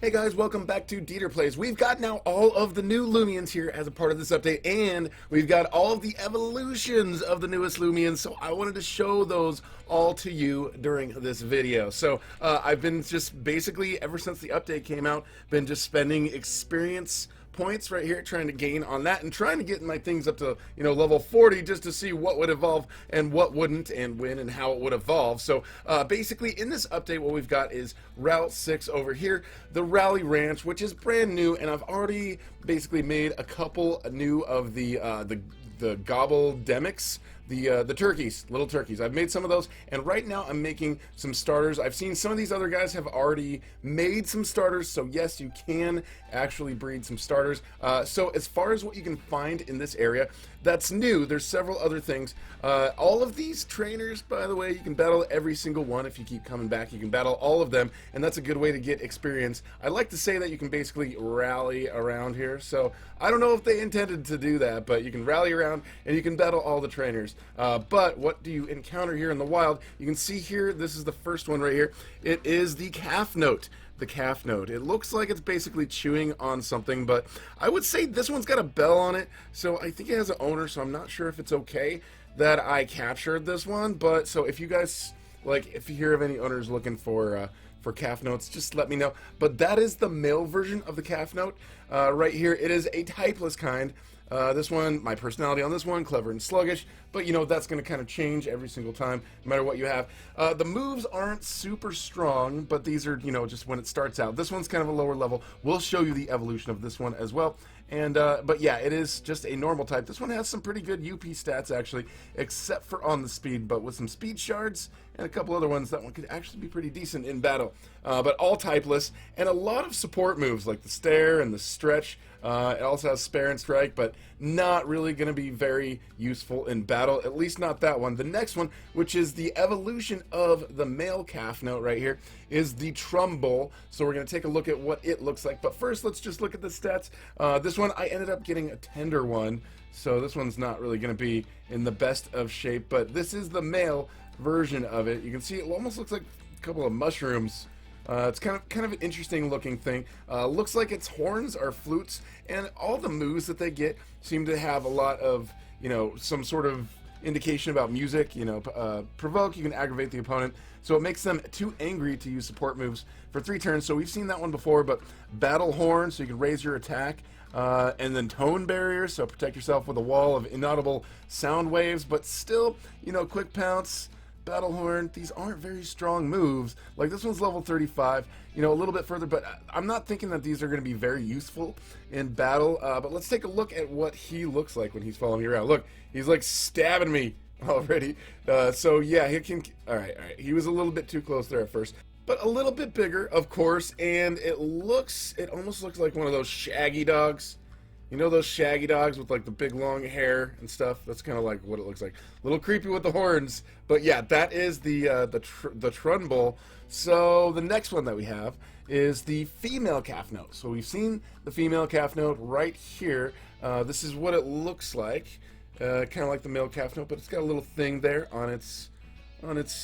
Hey guys, welcome back to DeeterPlays. We've got now all of the new Loomians here as a part of this update, and we've got all of the evolutions of the newest Loomians, so I wanted to show those all to you during this video. So I've been just basically, ever since the update came out, been just spending experience points right here, trying to gain on that and trying to get my things up to, level 40 just to see what would evolve and what wouldn't, and when and how it would evolve. So basically in this update what we've got is Route 6 over here, the Rally Ranch, which is brand new, and I've already basically made a couple new of the Gobbidemics, the turkeys, little turkeys. I've made some of those, and right now I'm making some starters. I've seen some of these other guys have already made some starters, so yes, you can actually breed some starters. So as far as what you can find in this area, that's new. There's several other things. All of these trainers, by the way, you can battle every single one if you keep coming back. You can battle all of them, and that's a good way to get experience. I like to say that you can basically rally around here, so I don't know if they intended to do that, but you can rally around and you can battle all the trainers. But what do you encounter here in the wild? You can see here, this is the first one right here. It is the Cafnote. The Cafnote. It looks like it's basically chewing on something, but I would say this one's got a bell on it, so I think it has an owner, so I'm not sure if it's okay that I captured this one. But so if you guys, if you hear of any owners looking for Cafnotes, just let me know. But that is the male version of the Cafnote. Right here, it is a typeless kind. This one, my personality on this one, clever and sluggish, but that's going to kind of change every single time, no matter what you have. The moves aren't super strong, but these are, just when it starts out. This one's kind of a lower level. We'll show you the evolution of this one as well. And, but yeah, it is just a normal type. This one has some pretty good UP stats, actually, except for on the speed, but with some speed shards and a couple other ones, that one could actually be pretty decent in battle. But all typeless, and a lot of support moves, like the stare and the stretch. It also has spare and strike, but not really going to be very useful in battle, at least not that one. The next one, which is the evolution of the male Cafnote right here, is the Trumbull. So we're going to take a look at what it looks like. But first, let's just look at the stats. This one, I ended up getting a tender one, so this one's not really going to be in the best of shape, but this is the male version of it. You can see it almost looks like a couple of mushrooms. It's kind of an interesting looking thing. Looks like its horns are flutes, and all the moves that they get seem to have a lot of, some sort of indication about music. Provoke, you can aggravate the opponent, so it makes them too angry to use support moves for 3 turns. So we've seen that one before. But battle horn, so you can raise your attack, and then tone barrier, so protect yourself with a wall of inaudible sound waves, but still, quick pounce, battle horn. These aren't very strong moves. Like this one's level 35, a little bit further, but I'm not thinking that these are going to be very useful in battle. But let's take a look at what he looks like when he's following me around. Look, he's like stabbing me already. So yeah, he can. All right. He was a little bit too close there at first, but a little bit bigger, of course, and it almost looks like one of those shaggy dogs. Those shaggy dogs with like the big long hair and stuff. That's kind of like what it looks like. A little creepy with the horns, but yeah, that is the Trumbull. So the next one that we have is the female Cafnote. So we've seen the female Cafnote right here. This is what it looks like, kind of like the male Cafnote, but it's got a little thing there on its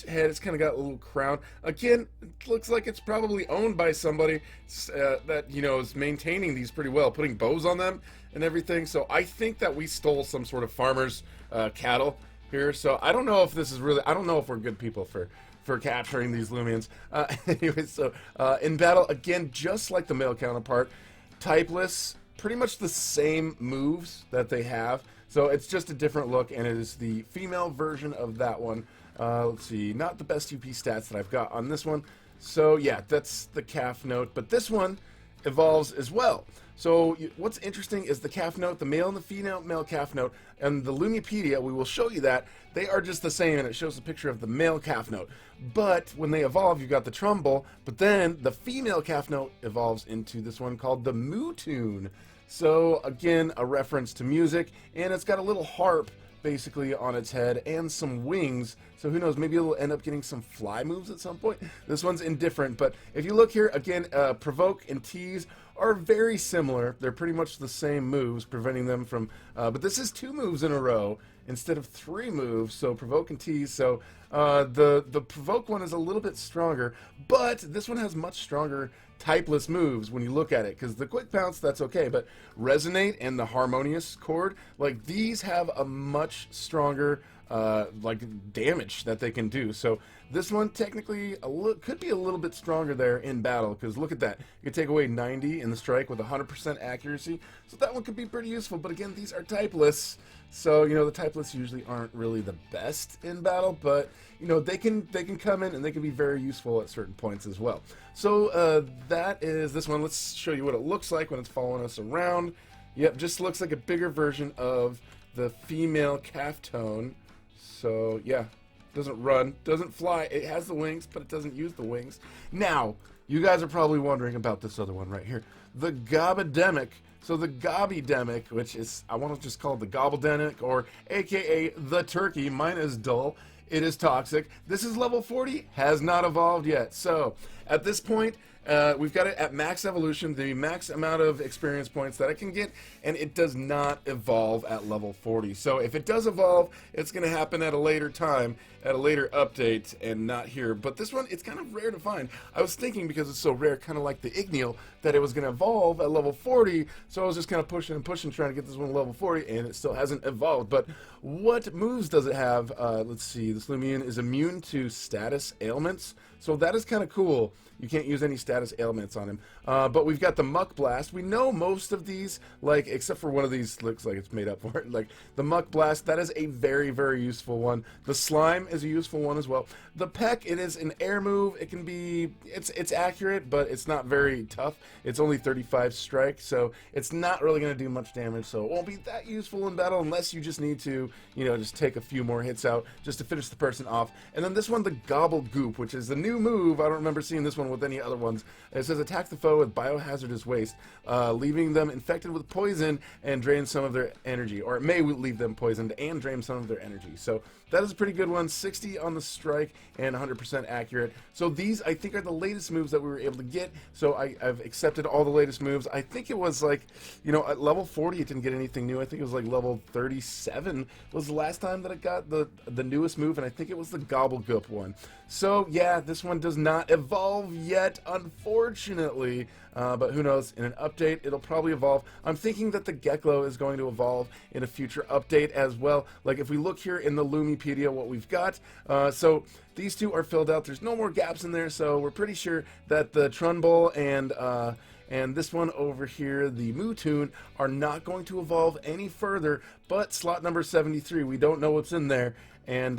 head. It's kind of got a little crown. Again, it looks like it's probably owned by somebody that is maintaining these pretty well, putting bows on them and everything. So I think that we stole some sort of farmer's cattle here. So I don't know if this is really, I don't know if we're good people for capturing these Loomians. Anyway, so in battle, again, just like the male counterpart, typeless, pretty much the same moves that they have. So it's just a different look, and it is the female version of that one. Let's see, not the best UP stats that I've got on this one. So yeah, that's the Cafnote, but this one evolves as well. So what's interesting is the Cafnote, the male and the female male Cafnote, and the Lumipedia, we will show you that they are just the same, and it shows a picture of the male Cafnote. But when they evolve, you've got the Trumbull, but then the female Cafnote evolves into this one called the Mootoon. So again, a reference to music, and it's got a little harp basically on its head and some wings, so who knows, maybe it'll end up getting some fly moves at some point. This one's indifferent, but if you look here again, provoke and tease are very similar. They're pretty much the same moves, preventing them from but this is 2 moves in a row, instead of 3 moves, so provoke and tease. So the provoke one is a little bit stronger, but this one has much stronger typeless moves when you look at it, because the quick pounce, that's okay, but resonate and the harmonious chord, like these have a much stronger like damage that they can do. So this one technically could be a little bit stronger there in battle, because look at that, you can take away 90 in the strike with 100% accuracy, so that one could be pretty useful. But again, these are typeless, so you know the typeless usually aren't really the best in battle, but you know they can come in and they can be very useful at certain points as well. So that is this one. Let's show you what it looks like when it's following us around. Yep, just looks like a bigger version of the female Caftone. So yeah, doesn't run, doesn't fly. It has the wings, but it doesn't use the wings. Now, you guys are probably wondering about this other one right here, the Gobbidemic. So the Gobbidemic, which is, I want to just call it the Gobbidemic, or aka the turkey. Mine is dull. It is toxic. This is level 40, has not evolved yet. So at this point, we've got it at max evolution, the max amount of experience points that it can get, and it does not evolve at level 40. So if it does evolve, it's going to happen at a later time, at a later update, and not here. But this one, it's kind of rare to find. I was thinking, because it's so rare, kind of like the Igneal, that it was going to evolve at level 40, so I was just kind of pushing and pushing, trying to get this one level 40, and it still hasn't evolved. But what moves does it have? Let's see, this Loomian is immune to status ailments, so that is kind of cool. You can't use any status ailments on him. But we've got the Muck Blast. We know most of these, like, except for one of these looks like it's made up for it. Like, the Muck Blast, that is a very, very useful one. The Slime is a useful one as well. The Peck, it is an air move. It can be, it's accurate, but it's not very tough. It's only 35 strike, so it's not really going to do much damage, so it won't be that useful in battle unless you just need to, you know, just take a few more hits out just to finish the person off. And then this one, the Gobble Goop, which is the new move. I don't remember seeing this one with any other ones. It says attack the foe with biohazardous waste, leaving them infected with poison and drain some of their energy, or it may leave them poisoned and drain some of their energy. So that is a pretty good one. 60 on the strike and 100% accurate. So these, I think, are the latest moves that we were able to get. So I've accepted all the latest moves. I think it was like, you know, at level 40 it didn't get anything new. I think it was like level 37 was the last time that it got the newest move, and I think it was the Gobblegoop one. So yeah, this one does not evolve yet, unfortunately, but who knows, in an update it'll probably evolve. I'm thinking that the Geklo is going to evolve in a future update as well. Like if we look here in the Loomipedia what we've got, so these two are filled out, there's no more gaps in there, so we're pretty sure that the Trunbull and this one over here, the Mootoon, are not going to evolve any further. But slot number 73, we don't know what's in there, and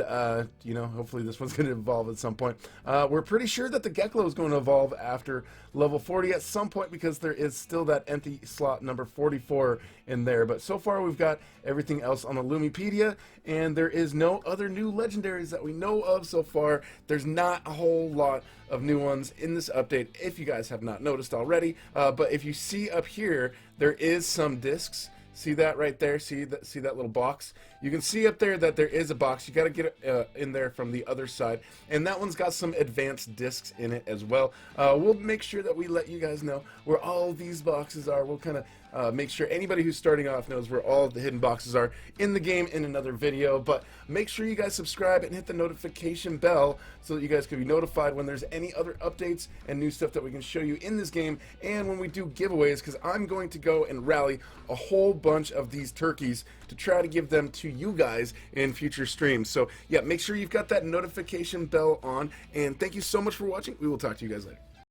you know, hopefully this one's going to evolve at some point. We're pretty sure that the Geklo is going to evolve after level 40 at some point, because there is still that empty slot number 44 in there. But so far we've got everything else on the Loomipedia, and there is no other new legendaries that we know of so far. There's not a whole lot of new ones in this update, if you guys have not noticed already. But if you see up here, there is some discs. See that right there? See that little box? You can see up there that there is a box. You got to get it in there from the other side, and that one's got some advanced discs in it as well. We'll make sure that we let you guys know where all these boxes are. We'll kind of make sure anybody who's starting off knows where all of the hidden boxes are in the game in another video. But make sure you guys subscribe and hit the notification bell so that you guys can be notified when there's any other updates and new stuff that we can show you in this game, and when we do giveaways, because I'm going to go and rally a whole bunch of these turkeys to try to give them to you guys in future streams. So yeah, make sure you've got that notification bell on, and thank you so much for watching. We will talk to you guys later.